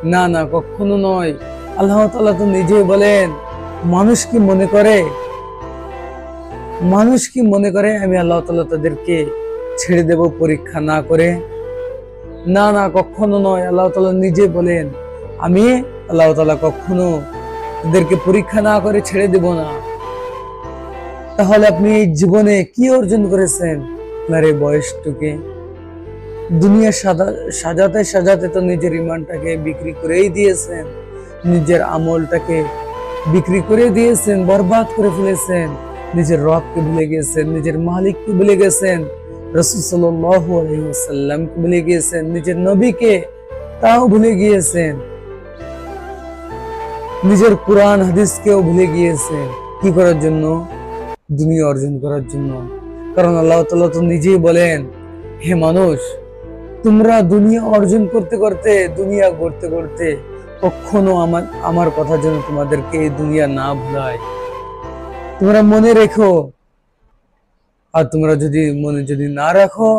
না না, কখনো নয়। আল্লাহ তাআলা তো নিজেই বলেন, মানুষ কি মনে করে, মানুষ কি মনে করে আমি আল্লাহ তাআলা তাদেরকে ছেড়ে দেব পরীক্ষা না করে? না না, কখনো নয়। আল্লাহ তাআলা নিজে বলেন, আমি আল্লাহ তাআলা কখনো তাদেরকে পরীক্ষা না করে ছেড়ে দেব না। তাহলে আপনি এই জীবনে কি অর্জন করেছেন? আপনার এই বয়সটুকে দুনিয়া সাজাতে সাজাতে তো নিজের ইমানটাকে বিক্রি করেই দিয়েছেন, নিজের আমলটাকে বিক্রি করে দিয়েছেন, বরবাদ করে ফেলেছেন। নিজের রবকে ভুলে গেছেন, নিজের মালিককে ভুলে গেছেন, রাসূল সাল্লাল্লাহু আলাইহি ওয়াসাল্লামকে ভুলে গিয়েছেন, নিজের নবীকে তাও ভুলে গিয়েছেন, নিজের কোরআন হাদিসকেও ভুলে গিয়েছেন। কি করার জন্য? দুনিয়া অর্জন করার জন্য। কারণ আল্লাহ তাআলা তো নিজেই বলেন, হে মানুষ, তোমরা দুনিয়া অর্জন করতে করতে, দুনিয়া গড়তে করতে কখনো আমার কথা যেন তোমাদেরকে এই দুনিয়া না ভুলায়। তোমরা মনে রেখো। আর তোমরা যদি মনে যদি না রাখো,